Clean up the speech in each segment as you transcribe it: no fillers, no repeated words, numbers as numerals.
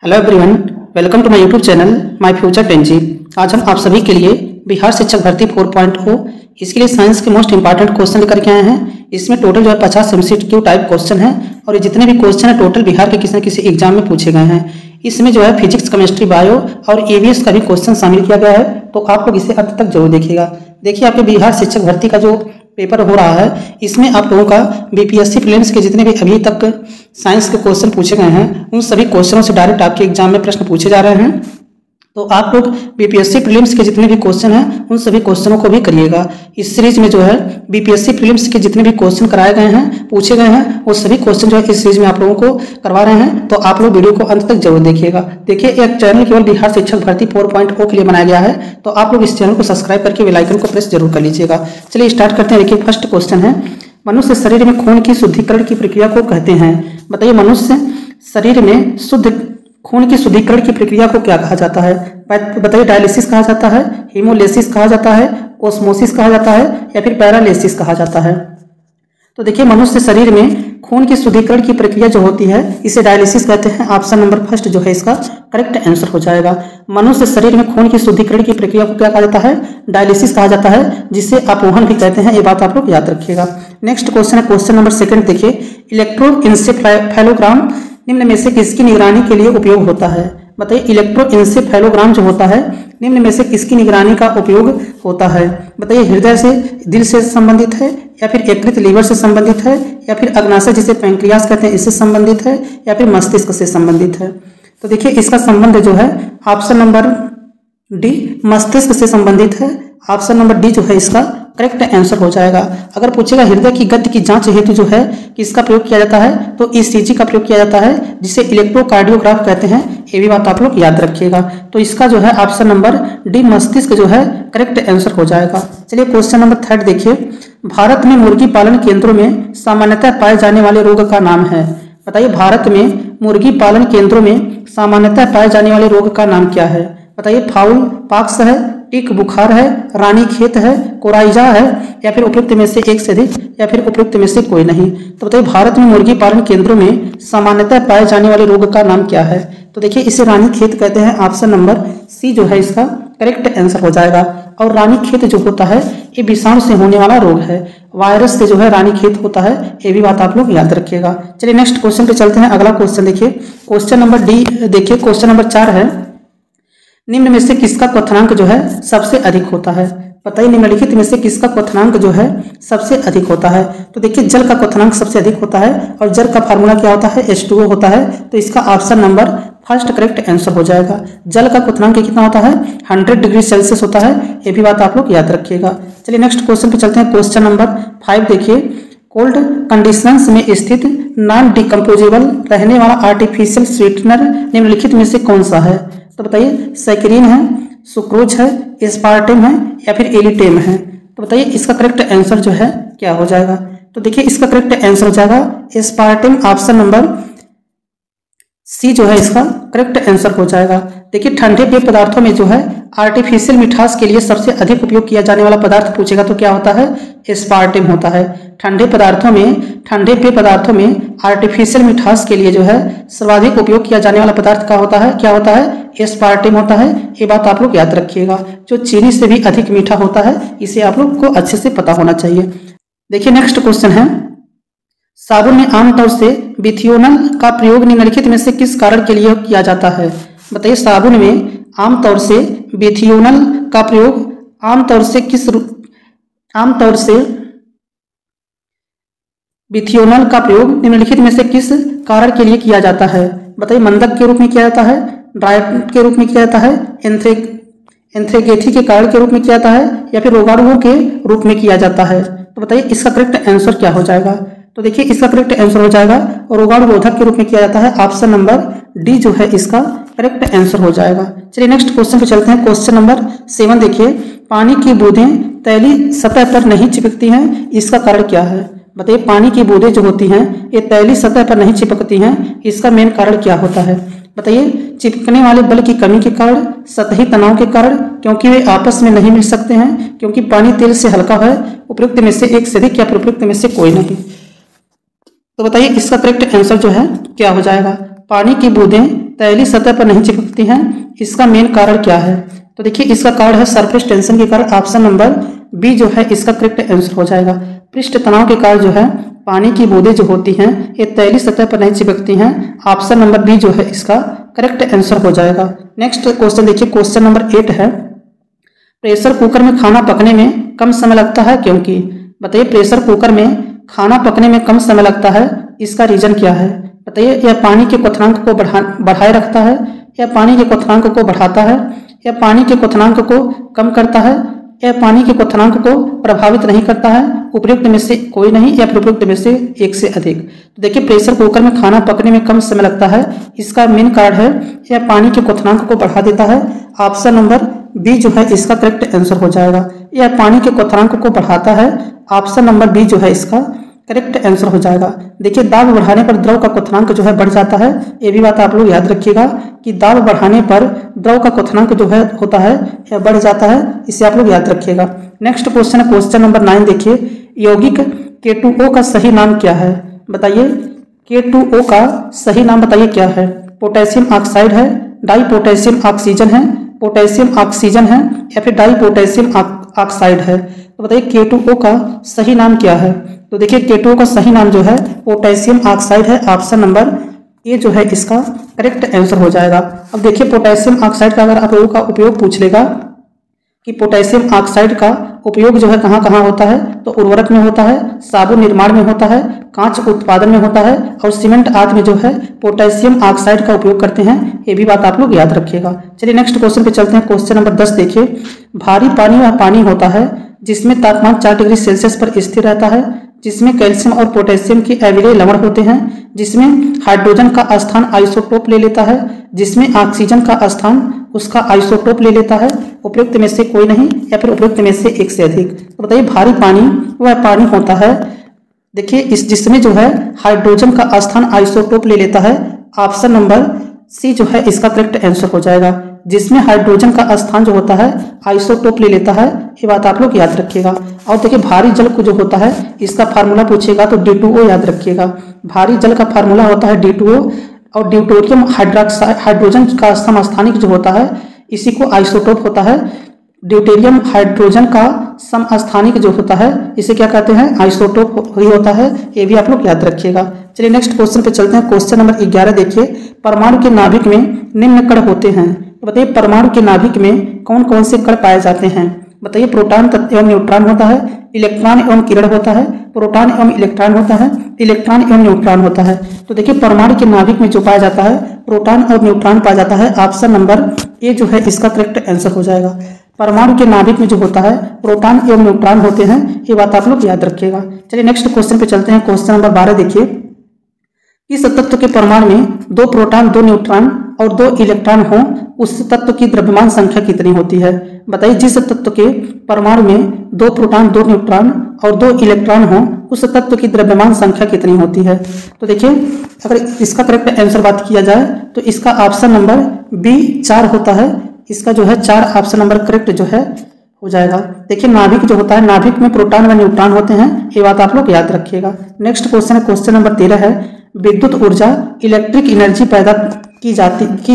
Hello everyone, welcome to my YouTube channel my future 10G। आज हम आप सभी के लिए बिहार शिक्षक भर्ती 4.0 इसके लिए साइंस के मोस्ट इंपॉर्टेंट क्वेश्चन लेकर के आए हैं। इसमें टोटल जो है 50 MCQ टाइप क्वेश्चन है और ये जितने भी क्वेश्चन है टोटल बिहार के किसी न किसी एग्जाम में पूछे गए हैं। इसमें जो है फिजिक्स, केमिस्ट्री, बायो और EVS का भी क्वेश्चन शामिल किया गया है, तो आप लोग इसे अंत तक जरूर देखिएगा। देखिए, आपके बिहार शिक्षक भर्ती का जो पेपर हो रहा है इसमें आप लोगों का BPSC प्रीलिम्स के जितने भी अभी तक साइंस के क्वेश्चन पूछे गए हैं उन सभी क्वेश्चनों से डायरेक्ट आपके एग्जाम में प्रश्न पूछे जा रहे हैं। तो आप लोग BPSC प्रीलिम्स के जितने भी क्वेश्चन हैं उन सभी क्वेश्चनों को भी करिएगा। इस सीरीज में जो है BPSC प्रीलिम्स के जितने भी क्वेश्चन कराए गए हैं, पूछे गए हैं, वो सभी क्वेश्चन जो है इस सीरीज में आप लोगों को करवा रहे हैं। तो आप लोग वीडियो को अंत तक जरूर देखिएगा। देखिए, एक चैनल केवल बिहार शिक्षक भर्ती 4.0 के लिए बनाया गया है, तो आप लोग इस चैनल को सब्सक्राइब करके बेल आइकन को प्रेस जरूर कर लीजिएगा। चलिए स्टार्ट करते हैं। देखिए, फर्स्ट क्वेश्चन है, मनुष्य शरीर में खून की शुद्धिकरण की प्रक्रिया को कहते हैं। बताइए, मनुष्य शरीर में खून की शुद्धिकरण की प्रक्रिया को क्या कहा जाता है? बताइए, डायलिसिस कहा जाता है, हीमोलिसिस कहा जाता है, ओस्मोसिस कहा जाता है या फिर पैरालिसिस कहा जाता है? तो देखिए, मनुष्य शरीर में खून की शुद्धिकरण की प्रक्रिया जो होती है इसे डायलिसिस कहते हैं। ऑप्शन नंबर फर्स्ट जो है इसका करेक्ट आंसर हो जाएगा। मनुष्य शरीर में खून की शुद्धिकरण की प्रक्रिया को क्या कहा जाता है? डायलिसिस कहा जाता है, जिसे अपवहन भी कहते हैं। ये बात आप लोग याद रखिएगा। नेक्स्ट क्वेश्चन है, क्वेश्चन नंबर सेकंड। देखिए, इलेक्ट्रोएन्सेफेलोग्राम निम्न में से किसकी निगरानी के लिए उपयोग होता है? बताइए, इलेक्ट्रोएन्सेफेलोग्राम जो होता है निम्न में से किसकी निगरानी का उपयोग होता है? बताइए, हृदय से, दिल से संबंधित है या फिर यकृत लीवर से संबंधित है या फिर अग्नाशय जिसे पैंक्रियास कहते हैं इससे संबंधित है या फिर मस्तिष्क से संबंधित है? तो देखिए, इसका संबंध जो है ऑप्शन नंबर डी मस्तिष्क से संबंधित है। ऑप्शन नंबर डी जो है इसका करेक्ट आंसर हो जाएगा। अगर पूछेगा हृदय की गति की जांच हेतु जो है किसका प्रयोग किया जाता है, तो ECG का प्रयोग किया जाता है, जिसे इलेक्ट्रोकार्डियोग्राफ कहते हैं। ये भी बात आप लोग याद रखिएगा। तो इसका जो है ऑप्शन नंबर डी मस्तिष्क जो है करेक्ट आंसर हो जाएगा। चलिए क्वेश्चन नंबर थर्ड देखिए, भारत में मुर्गी पालन केंद्रों में सामान्यतः पाए जाने वाले रोग का नाम है। बताइए, भारत में मुर्गी पालन केंद्रों में सामान्यतः पाए जाने वाले रोग का नाम क्या है? बताइए, फाउल पॉक्स है, टिक बुखार है, रानीखेत है, कोराइजा है या फिर उपयुक्त में से एक से अधिक या फिर उपयुक्त में से कोई नहीं? तो बताइए, भारत में मुर्गी पालन केंद्रों में सामान्यतः पाए जाने वाले रोग का नाम क्या है? तो देखिए, इसे रानीखेत कहते हैं। ऑप्शन नंबर सी जो है इसका करेक्ट आंसर हो जाएगा। और रानीखेत जो होता है ये विषाणु से होने वाला रोग है, वायरस से जो है रानीखेत होता है। ये भी बात आप लोग याद रखिएगा। चलिए नेक्स्ट क्वेश्चन पे चलते हैं। अगला क्वेश्चन देखिए, क्वेश्चन नंबर डी देखिए, क्वेश्चन नंबर 4 है, निम्न में से किसका क्वथनांक जो है सबसे अधिक होता है? बताइए, निम्नलिखित में से किसका क्वथनांक जो है सबसे अधिक होता है? तो देखिए, जल का क्वथनांक सबसे अधिक होता है और जल का फार्मूला क्या होता है? H2O होता है। तो इसका option number first correct answer हो जाएगा। जल का क्वथनांक कितना होता है? 100 डिग्री सेल्सियस होता है। ये भी बात आप लोग याद रखिएगा। चलिए नेक्स्ट क्वेश्चन पे चलते हैं। क्वेश्चन नंबर 5 देखिए, कोल्ड कंडीशंस में स्थित नॉन डिकम्पोजेबल रहने वाला आर्टिफिशियल स्वीटनर निम्नलिखित में से कौन सा है? तो बताइए, सैकरीन है, सुक्रोज है, एस्पार्टेम है या फिर एलिटेम है? तो बताइए, इसका करेक्ट आंसर जो है क्या हो जाएगा? तो देखिए, इसका करेक्ट आंसर हो जाएगा एस्पार्टेम। ऑप्शन नंबर सी जो है इसका करेक्ट आंसर हो जाएगा। देखिए, ठंडे पेय पदार्थों में जो है आर्टिफिशियल मिठास के लिए सबसे अधिक उपयोग किया जाने वाला पदार्थ पूछेगा तो क्या होता है? एस्पार्टेम होता है। ठंडे पेय पदार्थों में आर्टिफिशियल मिठास के लिए जो है सर्वाधिक उपयोग किया जाने वाला पदार्थ क्या होता है? एस्पार्टेम होता है। ये बात आप लोग याद रखिएगा। जो चीनी से भी अधिक मीठा होता है, इसे आप लोग को अच्छे से पता होना चाहिए। देखिए नेक्स्ट क्वेश्चन है, साबुन में आमतौर से बिथियोनल का प्रयोग निम्नलिखित में से किस कारण के लिए किया जाता है? बताइए, साबुन में आमतौर से बिथियोनल का प्रयोग बिथियोनल का प्रयोग निम्नलिखित में से किस कारण के लिए किया जाता है? बताइए, मंदक के रूप में किया जाता है, ड्राइट के रूप में किया जाता है, एंथ्रेगेथी के कारण के रूप में किया जाता है या फिर रोगाणुओं के रूप में किया जाता है? तो बताइए, इसका करेक्ट आंसर क्या हो जाएगा? तो देखिए, इसका करेक्ट आंसर हो जाएगा रोगाणुरोधक के रूप में किया जाता है। ऑप्शन नंबर डी जो है इसका करेक्ट आंसर हो जाएगा। चलिए नेक्स्ट क्वेश्चन पे चलते हैं। क्वेश्चन नंबर 7 देखिए, पानी की बूंदें तैलीय सतह पर नहीं चिपकती हैं, इसका कारण क्या है? बताइए, पानी की बूंदें जो होती हैं ये तैलीय सतह पर नहीं चिपकती हैं, इसका मेन कारण क्या होता है? बताइए, चिपकने वाले बल की कमी के कारण, सतही तनाव के कारण, क्योंकि वे आपस में नहीं मिल सकते हैं, क्योंकि पानी तेल से हल्का है, उपयुक्त में से एक से अधिक या उपयुक्त में से कोई नहीं? तो बताइए, इसका करेक्ट आंसर जो है क्या हो जाएगा? पानी की बूंदें तैलीय सतह पर नहीं चिपकती हैं, इसका मेन कारण क्या है? तो देखिए इसका कारण है सरफेस टेंशन के कारण। ऑप्शन नंबर बी जो है इसका करेक्ट आंसर हो जाएगा। पृष्ठ तनाव के कारण जो है पानी की बूंदें जो होती हैं ये तैलीय सतह पर नहीं चिपकती हैं। ऑप्शन नंबर बी जो है इसका करेक्ट आंसर हो जाएगा। नेक्स्ट क्वेश्चन देखिए, क्वेश्चन नंबर 8 है, प्रेशर कुकर में खाना पकने में कम समय लगता है क्योंकि? बताइए प्रेशर कुकर में खाना पकने में कम समय लगता है, इसका रीजन क्या है? बताइए यह पानी के क्वथनांक को बढ़ाए रखता है, या पानी के क्वथनांक को बढ़ाता है, या पानी के क्वथनांक को कम करता है, या पानी के क्वथनांक को प्रभावित नहीं करता है? उपयुक्त में से कोई नहीं, या फिर उपयुक्त में से एक से अधिक। तो देखिए प्रेशर कुकर में खाना पकने में कम समय लगता है, इसका मेन कारण है यह पानी के क्वथनांक को बढ़ा देता है। ऑप्शन नंबर बी जो है इसका करेक्ट आंसर हो जाएगा। यह पानी के क्वथनांक को बढ़ाता है। ऑप्शन नंबर बी जो है इसका करेक्ट आंसर हो जाएगा। देखिए दाब बढ़ाने पर द्रव का क्वथनांक जो है बढ़ जाता है, ये भी बात आप लोग याद रखिएगा कि दाब बढ़ाने पर द्रव का क्वथनांक जो है होता है यह बढ़ जाता है, इसे आप लोग याद रखिएगा। नेक्स्ट क्वेश्चन है क्वेश्चन नंबर 9 देखिए, यौगिक K2O का सही नाम क्या है? बताइए K2O का सही नाम बताइए क्या है? पोटेशियम ऑक्साइड है, डाई पोटेशियम ऑक्सीजन है, पोटेशियम ऑक्सीजन है, या फिर डाई पोटेशियम ऑक्साइड है? तो बताइए K2O का सही नाम क्या है? तो देखिए K2O का सही नाम जो है पोटेशियम ऑक्साइड है। ऑप्शन नंबर ए जो है इसका करेक्ट आंसर हो जाएगा। अब देखिए पोटेशियम ऑक्साइड का अगर आप लोगों का उपयोग पूछ लेगा कि पोटेशियम ऑक्साइड का उपयोग जो है कहाँ कहाँ होता है, तो उर्वरक में होता है, साबुन निर्माण में होता है, कांच उत्पादन में होता है, और सीमेंट आदि में जो है पोटेशियम ऑक्साइड का उपयोग करते हैं। ये भी बात आप लोग याद रखिएगा। चलिए नेक्स्ट क्वेश्चन पे चलते हैं। क्वेश्चन नंबर 10 देखिए, भारी पानी वह पानी होता है जिसमें तापमान 4 डिग्री सेल्सियस पर स्थिर रहता है, जिसमें कैल्शियम और पोटेशियम के अविरल लवण होते हैं, जिसमें हाइड्रोजन का स्थान आइसोटोप ले लेता है, जिसमें ऑक्सीजन का स्थान उसका आइसोटोप ले लेता है। उपयुक्त में से कोई नहीं, या फिर उपयुक्त में से एक से अधिक। तो बताइए भारी पानी वह पानी होता है, देखिए इस जिसमें जो है हाइड्रोजन का स्थान आइसोटोप ले लेता है। ऑप्शन नंबर सी जो है इसका करेक्ट आंसर हो जाएगा। जिसमें हाइड्रोजन का स्थान जो होता है आइसोटोप ले लेता है, ये बात आप लोग याद रखिएगा। और देखिए भारी जल को जो होता है इसका फार्मूला पूछेगा तो D2O याद रखिएगा। भारी जल का फार्मूला होता है D2O, और ड्यूटेरियम हाइड्रोक्साइड हाइड्रोजन का समस्थानिक जो होता है इसी को आइसोटोप होता है। ड्यूटेरियम हाइड्रोजन का समस्थानिक जो होता है इसे क्या कहते हैं? आइसोटोप ही होता है। ये भी आप लोग याद रखिएगा। चलिए नेक्स्ट क्वेश्चन पे चलते हैं। क्वेश्चन नंबर 11 देखिए, परमाणु के नाभिक में निम्न कण होते हैं। तो बताइए परमाणु के नाभिक में कौन कौन से कण पाए जाते हैं? बताइए प्रोटॉन एवं न्यूट्रॉन होता है, इलेक्ट्रॉन एवं किरण होता है, प्रोटॉन एवं इलेक्ट्रॉन होता है, इलेक्ट्रॉन एवं न्यूट्रॉन होता है। तो देखिए परमाणु के नाभिक में जो पाया जाता है प्रोटॉन और न्यूट्रॉन पाया जाता है। ऑप्शन नंबर ए जो है इसका करेक्ट आंसर हो जाएगा। परमाणु के नाभिक में जो होता है प्रोटॉन एवं न्यूट्रॉन होते हैं, ये बात आप लोग याद रखिएगा। चलिए नेक्स्ट क्वेश्चन पे चलते हैं। क्वेश्चन नंबर 12 देखिए, किस तत्व के परमाणु में 2 प्रोटॉन 2 न्यूट्रॉन और 2 इलेक्ट्रॉन हो उस तत्व की द्रव्यमान संख्या कितनी होती है? बताइए जिस तत्व के परमाणु में 2 प्रोटॉन 2 न्यूट्रॉन और 2 इलेक्ट्रॉन हो उस तत्व की द्रव्यमान संख्या कितनी होती है? तो देखिए अगर इसका करेक्ट आंसर बात किया जाए तो इसका ऑप्शन नंबर बी 4 होता है। इसका जो है 4 ऑप्शन नंबर करेक्ट जो है हो जाएगा। देखिए नाभिक जो होता है नाभिक में प्रोटॉन व न्यूट्रॉन होते हैं, ये बात आप लोग याद रखिएगा। नेक्स्ट क्वेश्चन है क्वेश्चन नंबर 13 है, विद्युत ऊर्जा इलेक्ट्रिक एनर्जी पैदा की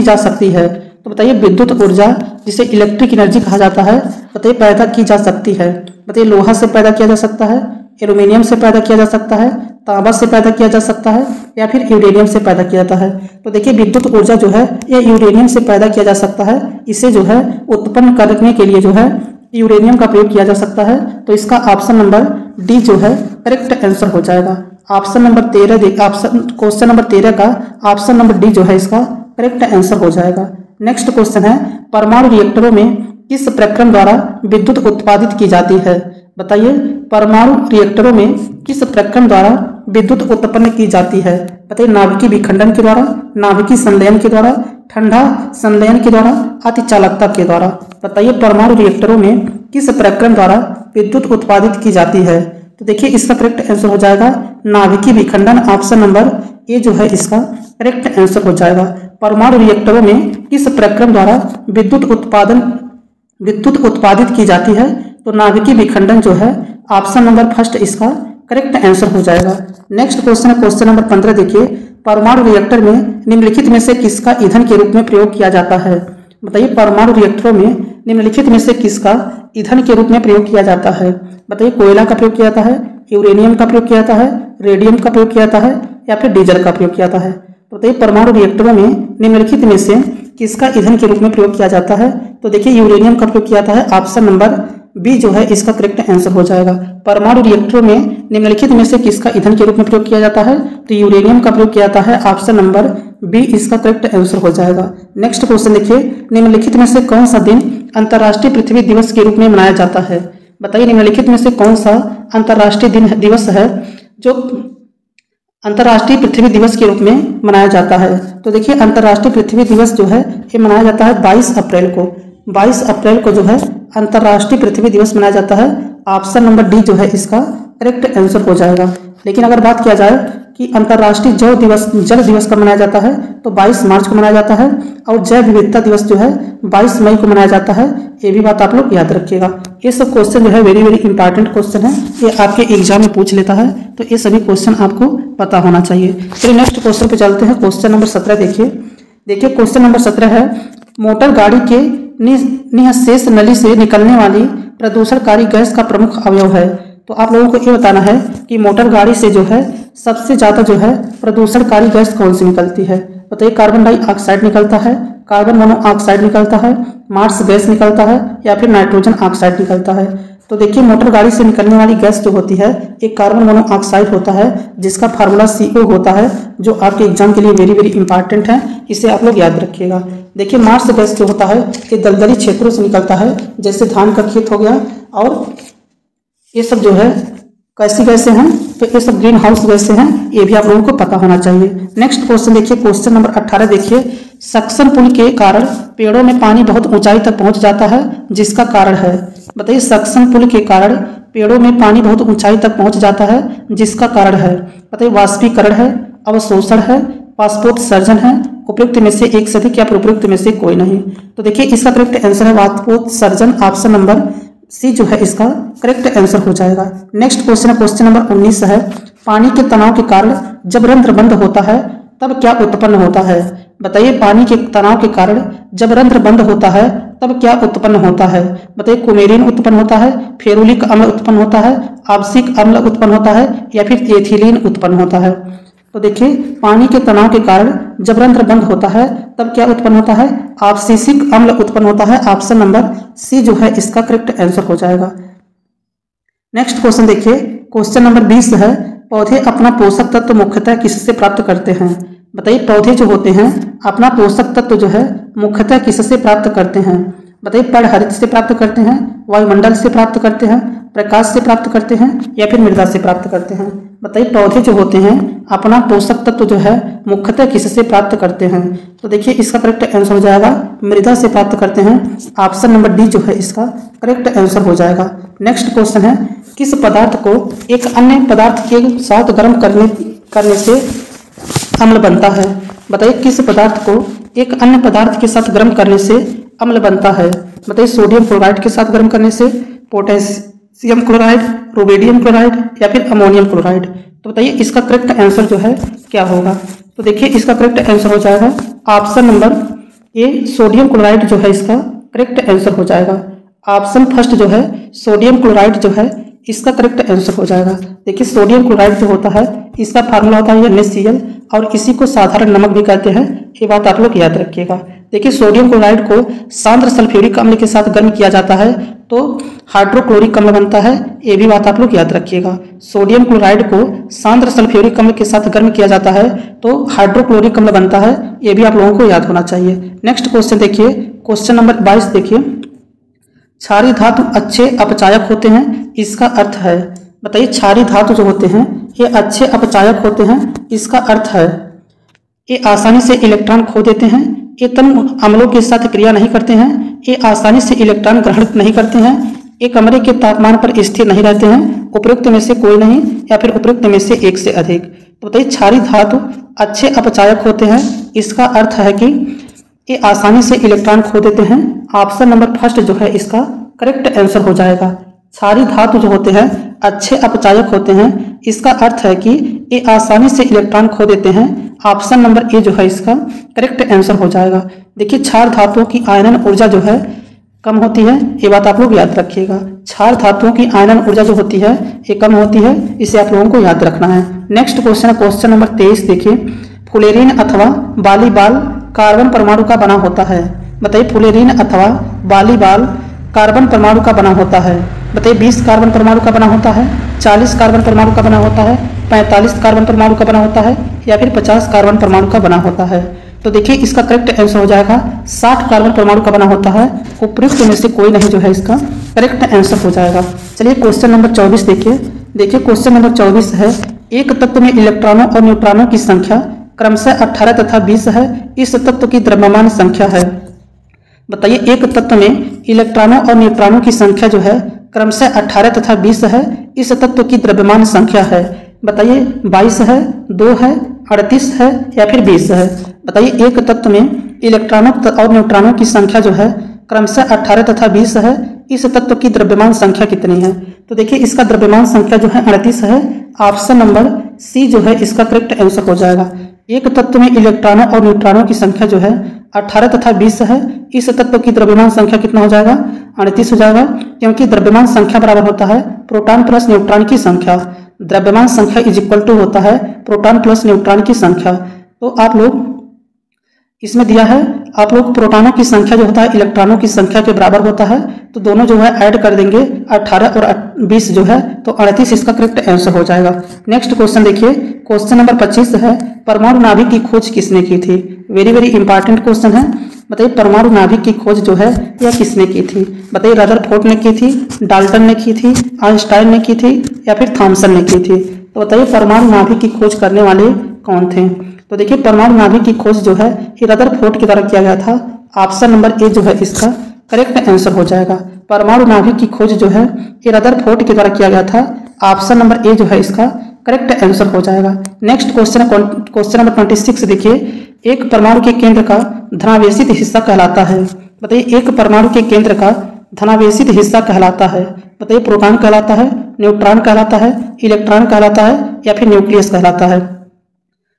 जा सकती है। तो बताइए विद्युत ऊर्जा जिसे इलेक्ट्रिक एनर्जी कहा जाता है बताइए पैदा की जा सकती है। बताइए लोहा से पैदा किया जा सकता है, एल्यूमिनियम से पैदा किया जा सकता है, तांबा से पैदा किया जा सकता है, या फिर यूरेनियम से पैदा किया जाता है। तो देखिए विद्युत ऊर्जा जो है यह यूरेनियम से पैदा किया जा सकता है। इसे जो है उत्पन्न करने के लिए जो है यूरेनियम का प्रयोग किया जा सकता है। तो इसका ऑप्शन नंबर डी जो है करेक्ट आंसर हो जाएगा। ऑप्शन नंबर 13 क्वेश्चन नंबर 13 का ऑप्शन नंबर डी जो है इसका करेक्ट आंसर हो जाएगा। नेक्स्ट क्वेश्चन है, परमाणु रिएक्टरों में किस प्रक्रम द्वारा विद्युत उत्पादित की जाती है? बताइए परमाणु रिएक्टरों में किस प्रक्रम द्वारा विद्युत उत्पन्न की जाती है? बताइए नाभिकीय विखंडन के द्वारा, नाभिकीय संलयन के द्वारा, ठंडा संलयन के द्वारा, अतिचालकता के द्वारा। बताइए परमाणु रिएक्टरों में किस प्रक्रम द्वारा विद्युत उत्पादित की जाती है? तो देखिए इसका करेक्ट आंसर हो जाएगा नाभिकीय विखंडन। ऑप्शन नंबर ए जो है इसका करेक्ट आंसर हो जाएगा। परमाणु रिएक्टरों में किस प्रक्रम द्वारा विद्युत उत्पादित की जाती है? तो नाभिकीय विखंडन जो है ऑप्शन नंबर फर्स्ट इसका करेक्ट आंसर हो जाएगा। नेक्स्ट क्वेश्चन है क्वेश्चन नंबर 15 देखिए, परमाणु रिएक्टर में निम्नलिखित में से किसका ईंधन के रूप में प्रयोग किया जाता है? बताइए परमाणु रिएक्टरों में निम्नलिखित में से किसका ईंधन के रूप में प्रयोग किया जाता है? बताइए कोयला का प्रयोग किया जाता है, यूरेनियम का प्रयोग किया जाता है, रेडियम का प्रयोग किया जाता है या फिर डीजल का प्रयोग किया जाता है? तो बताइए परमाणु रिएक्टरों में निम्नलिखित में से किसका ईंधन के रूप में प्रयोग किया जाता है? तो देखिए यूरेनियम का प्रयोग किया जाता है। ऑप्शन नंबर बी जो है इसका करेक्ट आंसर हो जाएगा। परमाणु रिएक्टरों में निम्नलिखित में से किसका ईंधन के रूप में प्रयोग किया जाता है? तो यूरेनियम का प्रयोग किया जाता है। ऑप्शन नंबर बी इसका करेक्ट आंसर हो जाएगा। नेक्स्ट क्वेश्चन देखिए, निम्नलिखित में से कौन सा दिन अंतर्राष्ट्रीय पृथ्वी दिवस के रूप में मनाया जाता है? बताइए निम्नलिखित में से कौन सा अंतर्राष्ट्रीय दिवस है जो अंतर्राष्ट्रीय पृथ्वी दिवस के रूप में मनाया जाता है? तो देखिए अंतर्राष्ट्रीय पृथ्वी दिवस जो है ये मनाया जाता है 22 अप्रैल को। 22 अप्रैल को जो है अंतर्राष्ट्रीय पृथ्वी दिवस मनाया जाता है। ऑप्शन नंबर डी जो है इसका करेक्ट आंसर हो जाएगा। लेकिन अगर बात किया जाए कि अंतर्राष्ट्रीय जल दिवस कब मनाया जाता है तो 22 मार्च को मनाया जाता है और जैव विविधता दिवस जो है 22 मई को मनाया जाता है। ये भी बात आप लोग याद रखिएगा। ये सब क्वेश्चन जो है वेरी वेरी इंपॉर्टेंट क्वेश्चन है, ये आपके एग्जाम में पूछ लेता है, तो ये सभी क्वेश्चन आपको पता होना चाहिए। चलिए नेक्स्ट क्वेश्चन पे चलते हैं। क्वेश्चन नंबर 17 देखिए क्वेश्चन नंबर 17 है, मोटर गाड़ी के निःशेष नली से निकलने वाली प्रदूषणकारी गैस का प्रमुख अवयव है। तो आप लोगों को ये बताना है कि मोटर गाड़ी से जो है सबसे ज्यादा जो है प्रदूषणकारी गैस कौन सी निकलती है? बताइए कार्बन डाइऑक्साइड निकलता है, कार्बन मोनोऑक्साइड निकलता है, मार्स गैस निकलता है या फिर नाइट्रोजन ऑक्साइड निकलता है? तो देखिए मोटर गाड़ी से निकलने वाली गैस जो होती है एक कार्बन मोनोऑक्साइड होता है जिसका फार्मूला CO होता है, जो आपके एग्जाम के लिए वेरी वेरी इंपॉर्टेंट है, इसे आप लोग याद रखिएगा। देखिए मार्स गैस जो होता है ये दलदली क्षेत्रों से निकलता है, जैसे धान का खेत हो गया, और ये सब जो है कैसी गैसें हैं? तो ये सब ग्रीन हाउस गैसें हैं, ये भी आप लोगों को पता होना चाहिए। नेक्स्ट क्वेश्चन देखिए क्वेश्चन नंबर 18 देखिए, सक्शन पुल के कारण पेड़ों में पानी बहुत ऊंचाई तक पहुंच जाता है, जिसका कारण है? बताइए सक्शन पुल के कारण पेड़ों में पानी बहुत ऊंचाई तक पहुंच जाता है, जिसका कारण है? बताइए वाष्पीकरण है, अवशोषण है, वाष्पोत्सर्जन है, उपयुक्त में से एक से अधिक या फिर उपयुक्त में से कोई नहीं? तो देखिए इसका करेक्ट आंसर है वाष्पोत्सर्जन। ऑप्शन नंबर सी जो है इसका करेक्ट आंसर हो जाएगा। नेक्स्ट क्वेश्चन है क्वेश्चन नंबर 19 है, पानी के तनाव के कारण जब रंध्र बंद होता है तब क्या उत्पन्न होता है? बताइए पानी के तनाव के कारण जब रंध्र बंद होता है तब क्या उत्पन्न होता है? बताइए कुमेरिन उत्पन्न होता है, फेरुलिक अम्ल उत्पन्न होता है, आबसिक अम्ल उत्पन्न होता है या फिर एथिलीन उत्पन्न होता है? तो देखिए पानी के तनाव के कारण जब रंध्र बंद होता है तब क्या उत्पन्न होता है? आबसिक अम्ल उत्पन्न होता है। ऑप्शन नंबर सी जो है इसका करेक्ट आंसर हो जाएगा। नेक्स्ट क्वेश्चन देखिए क्वेश्चन नंबर 20 है, पौधे अपना पोषक तत्व मुख्यतः किससे प्राप्त करते हैं? बताइए पौधे जो होते हैं अपना पोषक तत्व जो है मुख्यतः किससे प्राप्त करते हैं? बताइए पर्णहरित से प्राप्त करते हैं, वायुमंडल से प्राप्त करते हैं, प्रकाश से प्राप्त करते हैं या फिर मृदा से प्राप्त करते हैं? बताइए पौधे जो होते हैं अपना पोषक तत्व जो है मुख्यतः किससे प्राप्त करते हैं? तो देखिए इसका करेक्ट आंसर हो जाएगा मृदा से प्राप्त करते हैं। ऑप्शन नंबर डी जो है इसका करेक्ट आंसर हो जाएगा। नेक्स्ट क्वेश्चन है, किस पदार्थ को एक अन्य पदार्थ के साथ गर्म करने से अम्ल बनता है? बताइए किस पदार्थ को एक अन्य पदार्थ के साथ गर्म करने से अम्ल बनता है? बताइए सोडियम क्लोराइड के साथ गर्म करने से, पोटेशियम क्लोराइड, रुबिडियम क्लोराइड या फिर अमोनियम क्लोराइड? तो बताइए इसका करेक्ट आंसर जो है क्या होगा? तो देखिए इसका करेक्ट आंसर हो जाएगा option number A, sodium chloride जो है इसका करेक्ट आंसर हो जाएगा। ऑप्शन फर्स्ट जो है सोडियम क्लोराइड जो है इसका करेक्ट आंसर हो जाएगा। देखिए सोडियम क्लोराइड जो होता है इसका फार्मूला होता है NaCl और इसी को साधारण नमक भी कहते हैं, ये बात आप लोग याद रखिएगा। देखिए सोडियम क्लोराइड को सांद्र सल्फ्यूरिक अम्ल के साथ गर्म किया जाता है तो हाइड्रोक्लोरिक अम्ल बनता है, ये भी बात आप लोग याद रखिएगा। सोडियम क्लोराइड को सांद्र सल्फ्यूरिक अम्ल के साथ गर्म किया जाता है तो हाइड्रोक्लोरिक अम्ल बनता है, ये भी आप लोगों को याद होना चाहिए। नेक्स्ट क्वेश्चन देखिए क्वेश्चन नंबर 22 देखिए, क्षारीय धातु अच्छे अपचायक होते हैं, इसका अर्थ है? बताइए क्षारीय धातु जो होते हैं ये अच्छे अपचायक होते हैं, इसका अर्थ है ये आसानी से इलेक्ट्रॉन खो देते हैं, ये तन अम्लों के साथ क्रिया नहीं करते हैं, ये आसानी से इलेक्ट्रॉन ग्रहण नहीं करते हैं, ये कमरे के तापमान पर स्थिर नहीं रहते हैं, उपयुक्त में से कोई नहीं या फिर उपयुक्त में से एक से अधिक? तो बताइए क्षारीय धातु अच्छे अपचायक होते हैं, इसका अर्थ है कि ये आसानी से इलेक्ट्रॉन खो देते हैं। ऑप्शन नंबर फर्स्ट जो है इसका करेक्ट आंसर हो जाएगा। क्षारीय धातु जो होते हैं अच्छे अपचायक होते हैं, इसका अर्थ है कि ये आसानी से इलेक्ट्रॉन खो देते हैं ऑप्शन नंबर ए जो है इसका करेक्ट आंसर हो जाएगा। देखिए क्षार धातुओं की आयनन ऊर्जा जो है कम होती है, ये बात आप लोग याद रखिएगा। क्षार धातुओं की आयनन ऊर्जा जो होती है ये कम होती है, इसे आप लोगों को याद रखना है। नेक्स्ट क्वेश्चन है क्वेश्चन नंबर 23। देखिए फ्लोरीन अथवा वॉलीबॉल कार्बन परमाणु का बना होता है। बताइए फ्लोरीन अथवा वॉलीबॉल कार्बन परमाणु का बना होता है। बताइए 20 कार्बन परमाणु का बना होता है, 40 कार्बन परमाणु का बना होता है, 45 कार्बन परमाणु का बना होता है या फिर 50 कार्बन परमाणु का बना होता है। तो देखिए इसका करेक्ट आंसर हो जाएगा 60 कार्बन परमाणु का बना होता है। उपयुक्त में से कोई नहीं जो है इसका करेक्ट आंसर हो जाएगा। चलिए क्वेश्चन नंबर 24 देखिए क्वेश्चन नंबर 24 है एक तत्व में इलेक्ट्रॉनों और न्यूट्रॉनों की संख्या क्रमशः 18 तथा 20 है, इस तत्व की द्रव्यमान संख्या है। बताइए एक तत्व में इलेक्ट्रॉनों और न्यूट्रॉनों की संख्या जो है क्रमशः 18 तथा 20 है, इस तत्व की द्रव्यमान संख्या है। बताइए 22 है, 2 है, 38 है या फिर 20 है। बताइए एक तत्व में इलेक्ट्रॉनों और न्यूट्रॉनों की संख्या जो है क्रमशः 18 तथा 20 है, इस तत्व की द्रव्यमान संख्या कितनी है। तो देखिए इसका द्रव्यमान संख्या जो है 38 है। ऑप्शन नंबर सी जो है इसका करेक्ट आंसर हो जाएगा। एक तत्व में इलेक्ट्रॉनों और न्यूट्रॉनों की संख्या जो है 18 तथा 20 है, इस तत्व की द्रव्यमान संख्या कितना हो जाएगा 38 हो जाएगा, क्योंकि द्रव्यमान संख्या बराबर होता है प्रोटॉन प्लस न्यूट्रॉन की संख्या। द्रव्यमान संख्या इज इक्वल टू होता है प्रोटॉन प्लस न्यूट्रॉन की संख्या। तो आप लोग इसमें दिया है आप लोग प्रोटॉनों की संख्या जो होता है इलेक्ट्रॉनों की संख्या के बराबर होता है, तो दोनों जो है ऐड कर देंगे 18 और 20 जो है तो 38 इसका करेक्ट आंसर हो जाएगा। नेक्स्ट क्वेश्चन देखिए क्वेश्चन नंबर 25 है परमाणु नाभिक की खोज किसने की थी। वेरी वेरी इंपॉर्टेंट क्वेश्चन है। बताइए परमाणु नाभिक की खोज जो है यह किसने की थी। बताइए रदरफोर्ड ने की थी, डाल्टन ने की थी, आइंस्टाइन ने की थी या फिर थॉमसन ने की थी। तो बताइए परमाणु नाभिक की खोज करने वाले कौन थे। तो देखिए परमाणु नाभिक की खोज जो है ये रदरफोर्ड के द्वारा किया गया था। ऑप्शन नंबर ए जो है इसका करेक्ट आंसर हो जाएगा। परमाणु नाभिक की खोज जो है ये रदरफोर्ड के द्वारा किया गया था। ऑप्शन नंबर ए जो है इसका करेक्ट आंसर हो जाएगा। नेक्स्ट क्वेश्चन नंबर 26 देखिए एक परमाणु के केंद्र का धनावेशित हिस्सा कहलाता है। बताइए एक परमाणु के केंद्र का धनावेशित हिस्सा कहलाता है। बताइए प्रोटॉन कहलाता है, न्यूट्रॉन कहलाता है, इलेक्ट्रॉन कहलाता है या फिर न्यूक्लियस कहलाता है।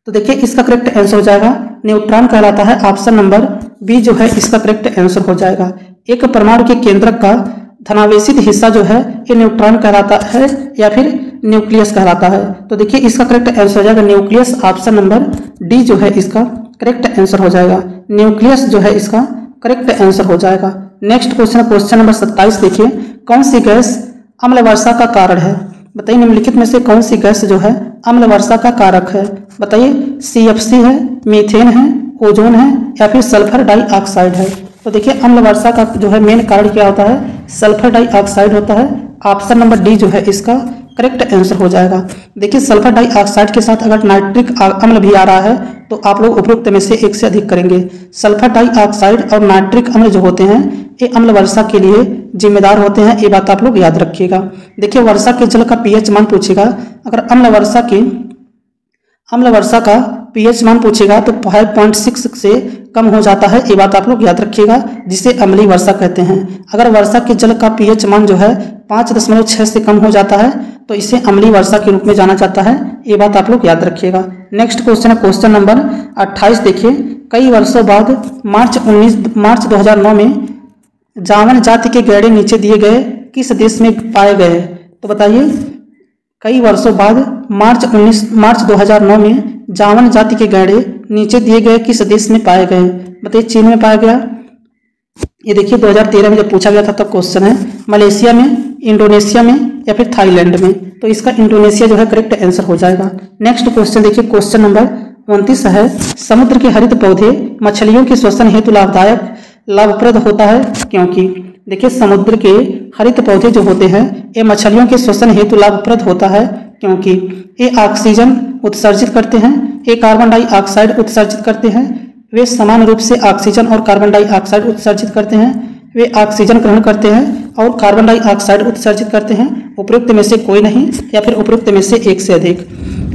तो देखिए इसका करेक्ट आंसर हो जाएगा न्यूट्रॉन कहलाता है। ऑप्शन नंबर बी जो है इसका करेक्ट आंसर हो जाएगा। एक परमाणु के केंद्रक का धनावेशित हिस्सा जो है ये न्यूट्रॉन कहलाता है या फिर न्यूक्लियस कहलाता है। तो देखिए इसका करेक्ट आंसर हो जाएगा न्यूक्लियस। ऑप्शन नंबर डी जो है इसका करेक्ट आंसर हो जाएगा। न्यूक्लियस जो है इसका करेक्ट आंसर हो जाएगा। नेक्स्ट क्वेश्चन नंबर 27 देखिए कौन सी गैस अम्ल वर्षा का कारण है। बताइए निम्नलिखित में से कौन सी गैस जो है अम्ल वर्षा का कारक है। बताइए CFC है, मीथेन है, ओजोन है या फिर सल्फर डाइऑक्साइड है। तो देखिए अम्ल वर्षा का जो है मेन कारण क्या होता है सल्फर डाइऑक्साइड होता है। ऑप्शन नंबर डी जो है इसका करेक्ट आंसर हो जाएगा। देखिए सल्फर डाइऑक्साइड के साथ अगर नाइट्रिक अम्ल भी आ रहा है तो आप लोग उपयुक्त में से एक से अधिक करेंगे। सल्फर डाइऑक्साइड और नाइट्रिक अम्ल जो होते हैं ये अम्ल वर्षा के लिए जिम्मेदार होते हैं, ये बात आप लोग याद रखिएगा। देखिए वर्षा के जल का pH मान पूछेगा, अगर अम्ल वर्षा का pH मान पूछेगा तो 5.6 से कम हो जाता है, ये बात आप लोग याद रखिएगा, जिसे अम्लीय वर्षा कहते हैं। अगर वर्षा के जल का pH मान जो है 5.6 से कम हो जाता है तो इसे अम्लीय वर्षा के रूप में जाना जाता है, ये बात आप लोग याद रखिएगा। नेक्स्ट क्वेश्चन है क्वेश्चन नंबर 28 देखिए कई वर्षों बाद मार्च 2009 में जावन जाति के गैंडे नीचे दिए गए किस देश में पाए गए। तो बताइए कई वर्षों बाद मार्च 2009 में जावन जाति के गैंडे नीचे दिए गए किस देश में पाए गए। बताइए चीन में पाया गया। ये देखिए 2013 में जब पूछा गया था तब क्वेश्चन है। मलेशिया में, इंडोनेशिया में या फिर थाईलैंड में। तो इसका इंडोनेशिया जो है करेक्ट आंसर हो जाएगा। नेक्स्ट क्वेश्चन देखिए क्वेश्चन नंबर 29 है समुद्र के हरित पौधे मछलियों के श्वसन हेतु लाभप्रद होता है क्योंकि। देखिए समुद्र के हरित पौधे जो होते हैं ये मछलियों के श्वसन हेतु लाभप्रद होता है क्योंकि ये ऑक्सीजन उत्सर्जित करते हैं, ये कार्बन डाइऑक्साइड उत्सर्जित करते हैं। वे समान रूप से ऑक्सीजन और कार्बन डाइऑक्साइड उत्सर्जित करते हैं। वे ऑक्सीजन ग्रहण करते हैं और कार्बन डाइऑक्साइड उत्सर्जित करते हैं। उपयुक्त में से कोई नहीं या फिर उपयुक्त में से एक से अधिक।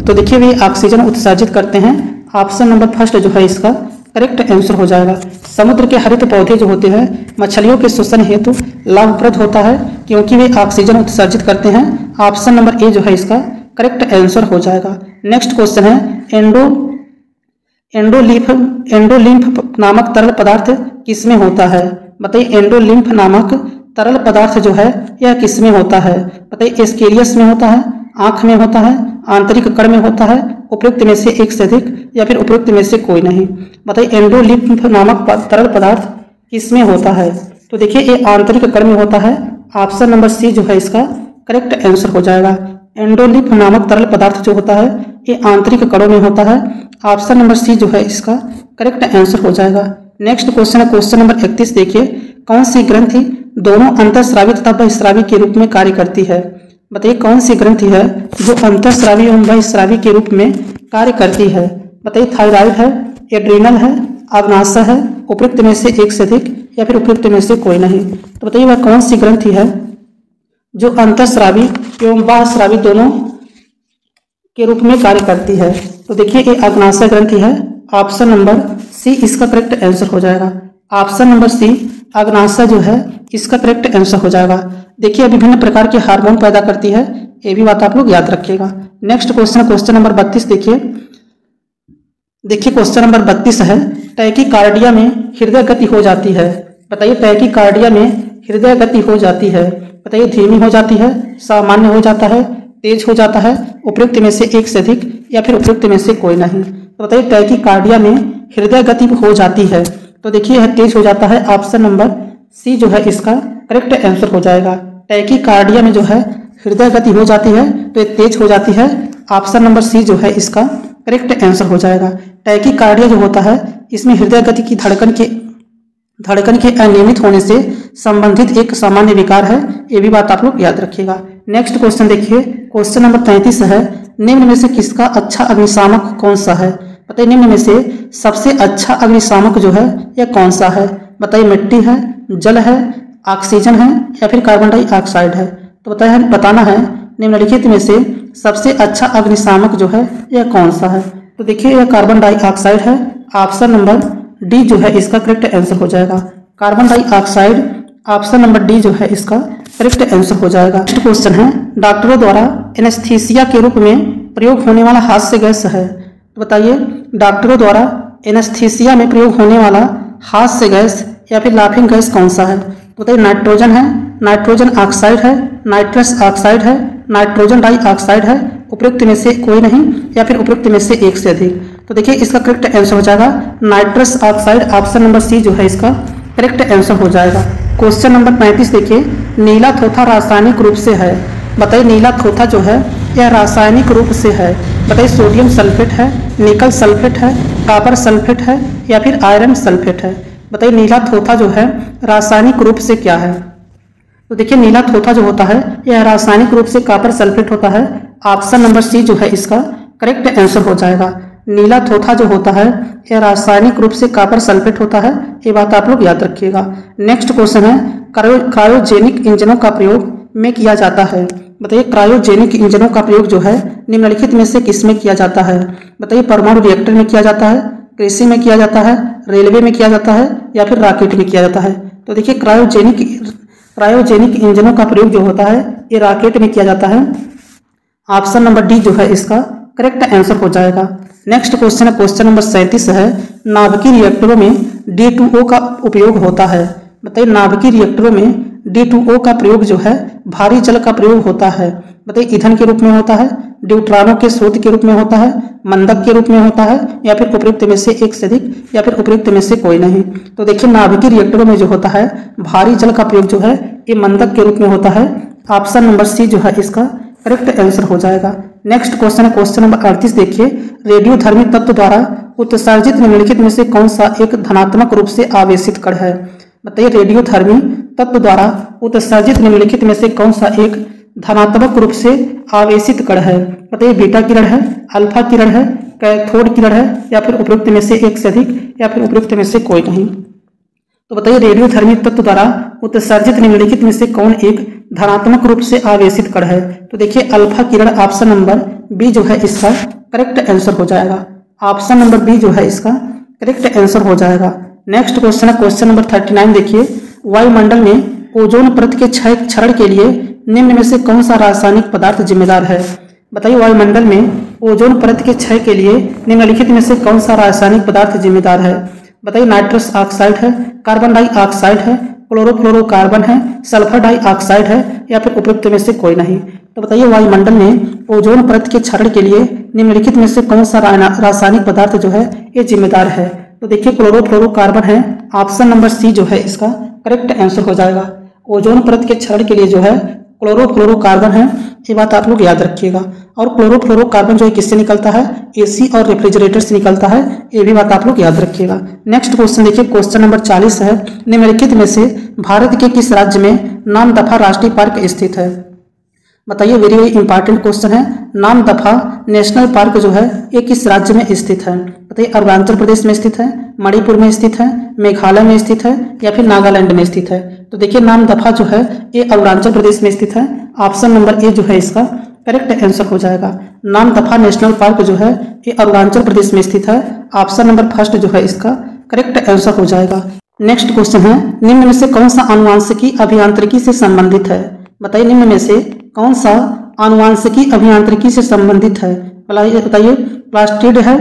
तो देखिए वे ऑक्सीजन उत्सर्जित करते हैं। ऑप्शन नंबर फर्स्ट जो है इसका करेक्ट आंसर हो जाएगा। समुद्र के हरित पौधे जो होते हैं मछलियों के श्वसन हेतु लाभप्रद होता है क्योंकि वे ऑक्सीजन उत्सर्जित करते हैं। ऑप्शन नंबर ए जो है इसका करेक्ट आंसर हो जाएगा। नेक्स्ट क्वेश्चन है एंडोलिम्फ नामक तरल पदार्थ किसमें होता है? बताइए एंडोलिम्फ नामक तरल पदार्थ जो है यह किसमें होता है? बताइए एस्केरियस में होता है, आंख में होता है, आंतरिक कण में होता है, उपयुक्त में से एक से अधिक या फिर उपयुक्त में से कोई नहीं। बताइए एंडोलिम्फ नामक तरल पदार्थ किसमें होता है? तो देखिए ये आंतरिक कण में होता है। ऑप्शन नंबर सी जो है इसका करेक्ट आंसर हो जाएगा। एंडोलिम्फ नामक तरल पदार्थ जो होता है ये आंतरिक कणों में होता है। ऑप्शन नंबर सी जो है इसका करेक्ट आंसर हो जाएगा। नेक्स्ट क्वेश्चन है क्वेश्चन नंबर 31। देखिए कौन सी ग्रंथि दोनों अंतःस्रावी तथा बहिःस्रावी के रूप में कार्य करती है? बताइए कौन सी ग्रंथि है जो अंतःस्रावी एवं बहिःस्रावी के रूप में कार्य करती है? बताइए थायराइड है, एड्रीनल है, अग्नाशय है, उपयुक्त में से एक से अधिक या फिर उपयुक्त में से कोई नहीं। तो बताइए वह कौन सी ग्रंथि है जो अंतःस्रावी एवं बाह्यस्रावी दोनों के रूप में कार्य करती है? तो देखिए ये अग्नाशय ग्रंथि है। ऑप्शन नंबर सी इसका करेक्ट आंसर हो जाएगा। ऑप्शन नंबर सी अग्नाशय जो है इसका करेक्ट आंसर हो जाएगा। देखिए विभिन्न प्रकार के हार्मोन पैदा करती है, ये भी बात आप लोग याद रखिएगा। Next question number 32। देखिए क्वेश्चन नंबर 32 है टैकीकार्डिया में हृदय गति हो जाती है। बताइए टैकीकार्डिया में हृदय गति हो जाती है। बताइए धीमी हो जाती है, सामान्य हो जाता है, तेज हो जाता है, उपयुक्त में से एक से अधिक या फिर उपयुक्त में से कोई नहीं। तो बताइए टैकीकार्डिया में हृदय गति हो जाती है। तो देखिए यह तेज हो जाता है। ऑप्शन नंबर सी जो है इसका करेक्ट आंसर हो जाएगा। टैकीकार्डिया में जो है हृदय गति हो जाती है तो ये तेज हो जाती है। ऑप्शन नंबर सी जो है इसका करेक्ट आंसर हो जाएगा। टैकीकार्डिया जो होता है इसमें हृदय गति की धड़कन के अनियमित होने से संबंधित एक सामान्य विकार है, ये भी बात आप लोग याद रखिएगा। नेक्स्ट क्वेश्चन देखिए क्वेश्चन नंबर 33 है निम्न में से किसका अच्छा अग्निशामक कौन सा है? बताइए निम्न में से सबसे अच्छा अग्निशामक जो है यह कौन सा है? बताइए मिट्टी है, जल है, ऑक्सीजन है या फिर कार्बन डाइऑक्साइड है? तो बताना है निम्नलिखित में से सबसे अच्छा अग्निशामक जो है यह कौन सा है? तो देखिए यह कार्बन डाइऑक्साइड है। ऑप्शन नंबर डी जो है इसका करेक्ट आंसर हो जाएगा। Carbon dioxide option number D जो है इसका करेक्ट आंसर हो जाएगा। नेक्स्ट क्वेश्चन है डॉक्टरों द्वारा एनेस्थीसिया के रूप में प्रयोग होने वाला हास्य गैस है। तो बताइए डॉक्टरों द्वारा एनेस्थीसिया में प्रयोग होने वाला हास्य गैस या फिर लाफिंग गैस कौन सा है? तो बताइए नाइट्रोजन है, नाइट्रोजन ऑक्साइड है, नाइट्रस ऑक्साइड है, नाइट्रोजन डाइऑक्साइड है, उपयुक्त में से कोई नहीं या फिर उपयुक्त में से एक से अधिक। तो देखिए इसका करेक्ट आंसर हो जाएगा nitrous oxide. Option number C जो है इसका करेक्ट आंसर हो जाएगा। क्वेश्चन नंबर 35 देखिए नीला थोथा रासायनिक रूप से है। बताइए नीला थोथा जो है यह रासायनिक रूप से है। बताइए सोडियम सल्फेट है, निकल सल्फेट है, कॉपर सल्फेट है या फिर आयरन सल्फेट है? बताइए नीला थोथा जो है रासायनिक रूप से क्या है? तो देखिए नीला थोथा जो होता है यह रासायनिक रूप से कॉपर सल्फेट होता है। ऑप्शन नंबर सी जो है इसका करेक्ट आंसर हो जाएगा। नीला थोथा जो होता है यह रासायनिक रूप से कॉपर सल्फेट होता है, ये बात आप लोग याद रखिएगा। नेक्स्ट क्वेश्चन है क्रायोजेनिक इंजनों का प्रयोग में किया जाता है। बताइए क्रायोजेनिक इंजनों का प्रयोग जो है निम्नलिखित में से किस में किया जाता है? बताइए परमाणु रिएक्टर में किया जाता है, कृषि में किया जाता है, रेलवे में किया जाता है या फिर रॉकेट में किया जाता है? तो देखिए क्रायोजेनिक इंजनों का प्रयोग जो होता है ये रॉकेट में किया जाता है। ऑप्शन नंबर डी जो है इसका करेक्ट आंसर हो जाएगा। नेक्स्ट क्वेश्चन है क्वेश्चन नंबर 37 है नाभिकीय रिएक्टरों में D2O का उपयोग होता है। बताइए नाभिकीय रिएक्टरों में D2O का प्रयोग जो है भारी जल का प्रयोग होता है। बताइए ईंधन के रूप में होता है, न्यूट्रॉनों के स्रोत के रूप में होता है, मंदक के रूप में होता है या फिर उपयुक्त में से एक से अधिक या फिर उपयुक्त में से कोई नहीं। तो देखिए नाभिकीय रिएक्टरों में जो होता है भारी जल का प्रयोग जो है ये मंदक के रूप में होता है। ऑप्शन नंबर सी जो है इसका करेक्ट आंसर हो जाएगा। नेक्स्ट क्वेश्चन है क्वेश्चन नंबर 38 देखिए रेडियोधर्मी तत्व द्वारा उत्सर्जित निम्नलिखित में से कौन सा एक धनात्मक रूप से आवेशित कण है? बताइए रेडियोधर्मी तत्व द्वारा उत्सर्जित निम्नलिखित में से कौन सा एक धनात्मक रूप से आवेशित कण है? बताइए बीटा किरण है, अल्फा किरण है, कैथोड किरण है या फिर उपयुक्त में से एक से अधिक या फिर उपयुक्त में से कोई नहीं। तो बताइए रेडियोधर्मी तत्व द्वारा उत्सर्जित निम्नलिखित में से कौन एक धनात्मक रूप से आवेशित कण है? तो देखिए अल्फा किरण ऑप्शन नंबर बी जो है इसका करेक्ट आंसर हो जाएगा। ऑप्शन नंबर बी जो है इसका करेक्ट आंसर हो जाएगा। नेक्स्ट क्वेश्चन है क्वेश्चन नंबर 39 देखिए वायुमंडल में ओजोन परत के क्षरण के लिए निम्न में से कौन सा रासायनिक पदार्थ जिम्मेदार है? बताइए वायुमंडल में ओजोन परत के क्षय के लिए निम्नलिखित में से कौन सा रासायनिक पदार्थ जिम्मेदार है? बताइए नाइट्रस ऑक्साइड है, कार्बन डाइऑक्साइड है, क्लोरोफ्लोरोकार्बन है, सल्फर डाइऑक्साइड है, या फिर उपयुक्त में से कोई नहीं। तो बताइए वायुमंडल में ओजोन परत के क्षरण के लिए निम्नलिखित में से कौन सा रासायनिक पदार्थ जो है ये जिम्मेदार है? तो देखिए क्लोरोफ्लोरोकार्बन है, ऑप्शन नंबर सी जो है इसका करेक्ट आंसर हो जाएगा। ओजोन परत के क्षरण के लिए जो है क्लोरोफ्लोरोकार्बन है, ये बात आप लोग याद रखिएगा। और क्लोरोफ्लोरोकार्बन जो है किससे निकलता है? एसी और रेफ्रिजरेटर से निकलता है, ये भी बात आप लोग याद रखिएगा। नेक्स्ट क्वेश्चन देखिए, क्वेश्चन नंबर 40 है, निम्नलिखित में से भारत के किस राज्य में नामदफा राष्ट्रीय पार्क स्थित है? बताइए, वेरी वेरी इंपॉर्टेंट क्वेश्चन है। नामदफा नेशनल पार्क जो है ये किस राज्य में स्थित है? बताइए, अरुणाचल प्रदेश में स्थित है, मणिपुर में स्थित है, मेघालय में स्थित है, या फिर नागालैंड में स्थित है? तो देखिए नामदफा जो है ये अरुणाचल प्रदेश में स्थित है, ऑप्शन नंबर ए जो है इसका करेक्ट आंसर हो जाएगा। नामदफा नेशनल पार्क जो है ये अरुणाचल प्रदेश में स्थित है, ऑप्शन नंबर फर्स्ट जो है इसका करेक्ट आंसर हो जाएगा। नेक्स्ट क्वेश्चन है, निम्न में से कौन सा आनुवांशिकी अभियांत्रिकी से संबंधित है? बताइए, निम्न में से कौन सा आनुवांशिकी अभियांत्रिकी से संबंधित है? बताइए, प्लास्टिड है,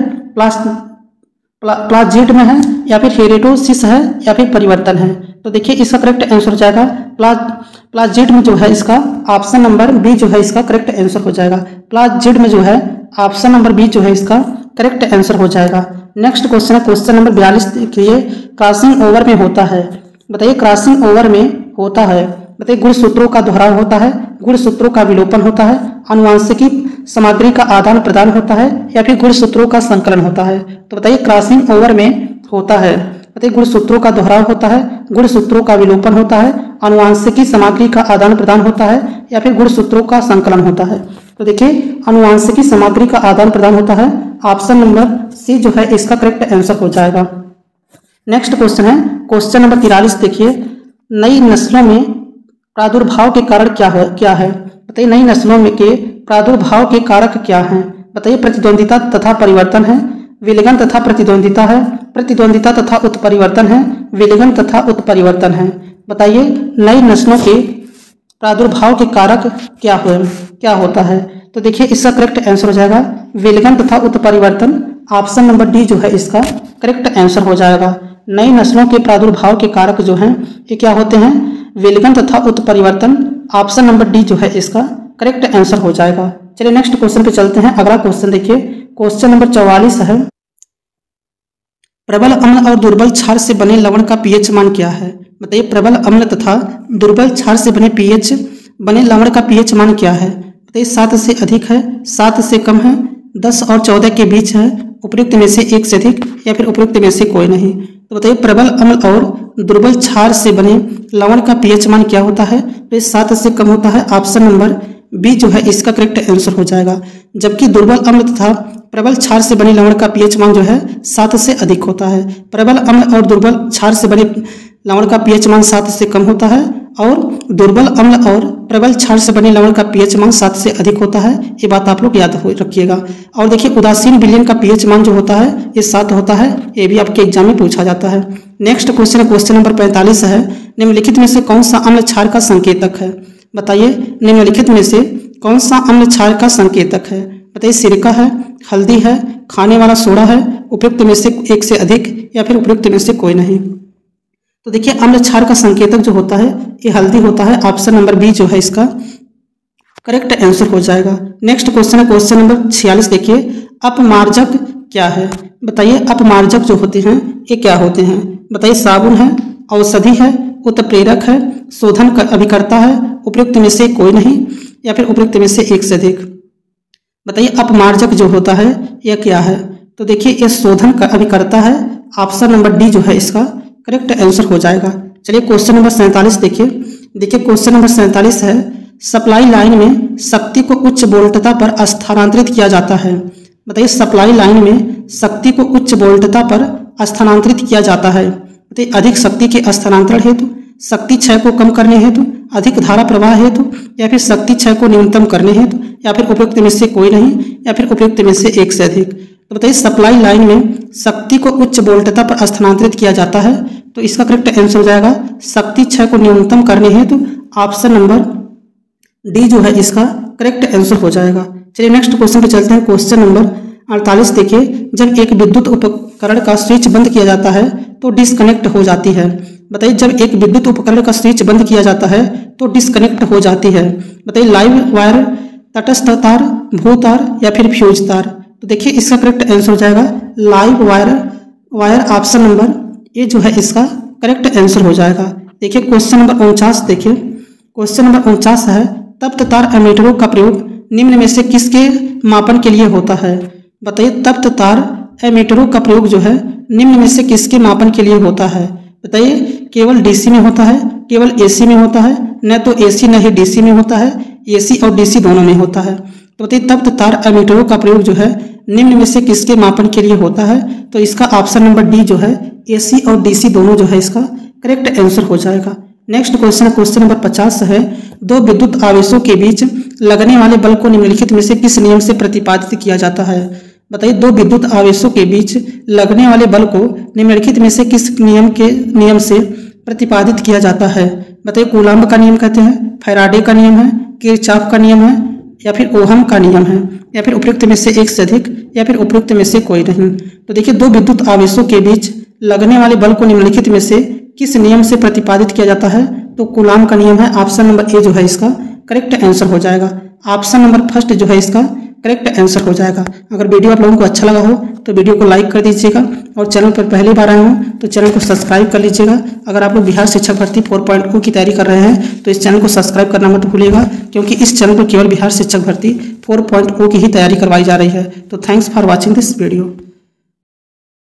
प्लाजिड में है, या फिर हेरेटोसिस है, या फिर परिवर्तन है? तो देखिए इसका करेक्ट आंसर हो जाएगा प्लाजिड में जो है इसका ऑप्शन नंबर बी जो है इसका करेक्ट आंसर हो जाएगा। प्लाजिड में जो है ऑप्शन नंबर बी जो है इसका करेक्ट आंसर हो जाएगा। नेक्स्ट क्वेश्चन है, क्वेश्चन नंबर 42 देखिए, क्रॉसिंग ओवर में होता है। बताइए, क्रॉसिंग ओवर में होता है, बताइए गुणसूत्रों का दोहराव होता है, गुणसूत्रों का विलोपन होता है, आनुवांशिकी सामग्री का आदान प्रदान होता है, या फिर गुणसूत्रों का संकलन होता है? तो बताइए क्रॉसिंग ओवर में होता है, बताइए गुणसूत्रों का दोहराव होता है, गुणसूत्रों का विलोपन होता है, आनुवांशिकी सामग्री का आदान प्रदान होता है, या फिर गुणसूत्रों का संकलन होता है? तो देखिए आनुवांशिकी सामग्री का आदान प्रदान होता है, ऑप्शन नंबर सी जो है इसका करेक्ट आंसर हो जाएगा। नेक्स्ट क्वेश्चन है, क्वेश्चन नंबर 43 देखिए, नई नस्लों में प्रादुर्भाव के कारण क्या है? बताइए, नई नस्लों में के प्रादुर्भाव के कारक क्या हैं? बताइए, प्रतिद्वंदिता तथा परिवर्तन है, विलयन तथा प्रतिद्वंदिता है, प्रतिद्वंदिता तथा उत्परिवर्तन है, विलयन तथा उत्परिवर्तन है? बताइए, नई नस्लों के प्रादुर्भाव के कारक क्या होता है? तो देखिए इसका करेक्ट आंसर हो जाएगा विलयन तथा उत्परिवर्तन, ऑप्शन नंबर डी जो है इसका करेक्ट आंसर हो जाएगा। नई नस्लों के प्रादुर्भाव के कारक जो हैं ये क्या होते हैं? विलयन तथा उत्परिवर्तन, ऑप्शन नंबर डी जो है इसका करेक्ट आंसर हो जाएगा। चलिए नेक्स्ट क्वेश्चन पे चलते हैं। अगला क्वेश्चन देखिए, क्वेश्चन नंबर 44 है, प्रबल अम्ल और दुर्बल क्षार से बने लवण का पीएच मान क्या है? बताइए, प्रबल अम्ल तथा दुर्बल क्षार से बने लवण का पीएच मान क्या है? बताइए, 7 से अधिक है, 7 से कम है, 10 और 14 के बीच है, उपयुक्त में से एक से अधिक, या फिर उपयुक्त में से कोई नहीं? तो बताइए प्रबल अम्ल और दुर्बल क्षार से बने लवण का पीएच मान क्या होता है? तो 7 से कम होता है, ऑप्शन नंबर बी जो है इसका करेक्ट आंसर हो जाएगा। जबकि दुर्बल अम्ल तथा प्रबल क्षार से बने लवण का पीएच मान जो है 7 से अधिक होता है। प्रबल अम्ल और दुर्बल क्षार से बने लवण का पीएच मान 7 से कम होता है, और दुर्बल अम्ल और प्रबल क्षार से बने लवण का पीएच मान 7 से अधिक होता है। ये बात आप लोग याद रखिएगा। और देखिए उदासीन विलयन का पीएच मान जो होता है ये 7 होता है, ये भी आपके एग्जाम में पूछा जाता है। नेक्स्ट क्वेश्चन है, क्वेश्चन नंबर 45 है, निम्नलिखित में से कौन सा अम्ल क्षार का संकेतक है? बताइए, निम्नलिखित में से कौन सा अम्ल क्षार का संकेतक है? बताइए, सिरका है, हल्दी है, खाने वाला सोडा है, उपयुक्त में से एक से अधिक, या फिर उपयुक्त में से कोई नहीं? तो देखिए अम्ल क्षार का संकेतक जो होता है ये हल्दी होता है, ऑप्शन नंबर बी जो है इसका करेक्ट आंसर हो जाएगा। नेक्स्ट क्वेश्चन है, क्वेश्चन नंबर 46 देखिए, अपमार्जक क्या है? बताइए, अपमार्जक जो होते हैं ये क्या होते हैं? बताइए, साबुन है, औषधि है, उत्प्रेरक है, शोधन अभिकर्ता है, उपयुक्त में से कोई नहीं, या फिर उपयुक्त में से एक से अधिक? बताइए, अपमार्जक जो होता है यह क्या है? तो देखिए ये शोधन का अभिकर्ता है, ऑप्शन नंबर डी जो है इसका करेक्ट आंसर हो जाएगा। चलिए क्वेश्चन नंबर 47 देखिए, क्वेश्चन नंबर 47 है, सप्लाई लाइन में शक्ति को उच्च वोल्टता पर स्थानांतरित किया जाता है। बताइए, सप्लाई लाइन में शक्ति को उच्च वोल्टता पर स्थानांतरित किया जाता है। बताइए, अधिक शक्ति के स्थानांतरण हेतु, शक्ति क्षय को कम करने हेतु, अधिक धारा प्रवाह हेतु, या फिर शक्ति क्षय को न्यूनतम करने हेतु, या फिर उपयुक्त में से कोई नहीं, या फिर उपयुक्त में से एक से अधिक? तो बताइए, सप्लाई लाइन में शक्ति को उच्च वोल्टता पर स्थानांतरित किया जाता है, तो इसका करेक्ट आंसर हो जाएगा शक्ति क्षय को न्यूनतम करने हेतु, ऑप्शन नंबर डी जो है इसका करेक्ट आंसर हो जाएगा। चलिए नेक्स्ट क्वेश्चन पे चलते हैं। क्वेश्चन नंबर 48 देखिए, जब एक विद्युत उपकरण का स्विच बंद किया जाता है तो डिस्कनेक्ट हो जाती है। बताइए जब एक विद्युत उपकरण का स्विच बंद किया जाता है तो डिस्कनेक्ट हो जाती है। बताइए लाइव वायर, तटस्थ तार, भू तार या फिर फ्यूज तार। तो देखिए इसका करेक्ट आंसर हो जाएगा live wire option number A जो है इसका करेक्ट आंसर हो जाएगा। देखिए क्वेश्चन नंबर 49 देखिए, क्वेश्चन नंबर 49 है तप्त तार एमीटरों का प्रयोग निम्न में से किसके मापन के लिए होता है। बताइए तप्त तार एमीटरों का प्रयोग जो है निम्न में से किसके मापन के लिए होता है। बताइए केवल डीसी में होता है, केवल एसी में होता है, न तो एसी न ही डीसी में होता है, एसी और डीसी दोनों में होता है। तो बताइए तप्त तार एमीटरों का प्रयोग जो है निम्न में से किसके मापन के लिए होता है। तो इसका ऑप्शन नंबर डी जो है एसी और डीसी दोनों जो है इसका करेक्ट आंसर हो जाएगा। नेक्स्ट क्वेश्चन क्वेश्चन नंबर 50 है, दो विद्युत आवेशों के बीच लगने वाले बल को निम्नलिखित में से किस नियम से प्रतिपादित किया जाता है। बताइए दो विद्युत आवेशों के बीच लगने वाले बल को निम्नलिखित में से किस नियम से प्रतिपादित किया जाता है। बताइए कूलम्ब का नियम कहते हैं, फैराडे का नियम है, किरचॉफ का नियम है या फिर ओहम का नियम है, या फिर उपयुक्त में से एक से अधिक या फिर उपयुक्त में से कोई नहीं। तो देखिए दो विद्युत आवेशों के बीच लगने वाले बल को निम्नलिखित में से किस नियम से प्रतिपादित किया जाता है। तो कूलम्ब का नियम है, ऑप्शन नंबर ए जो है इसका करेक्ट आंसर हो जाएगा। ऑप्शन नंबर फर्स्ट जो है इसका करेक्ट आंसर हो जाएगा। अगर वीडियो आप लोगों को अच्छा लगा हो तो वीडियो को लाइक कर दीजिएगा और चैनल पर पहली बार आए हो तो चैनल को सब्सक्राइब कर लीजिएगा। अगर आप लोग बिहार शिक्षक भर्ती 4.0 की तैयारी कर रहे हैं तो इस चैनल को सब्सक्राइब करना मत भूलिएगा, क्योंकि इस चैनल पर केवल बिहार शिक्षक भर्ती 4.0 की ही तैयारी करवाई जा रही है। तो thanks for watching this video.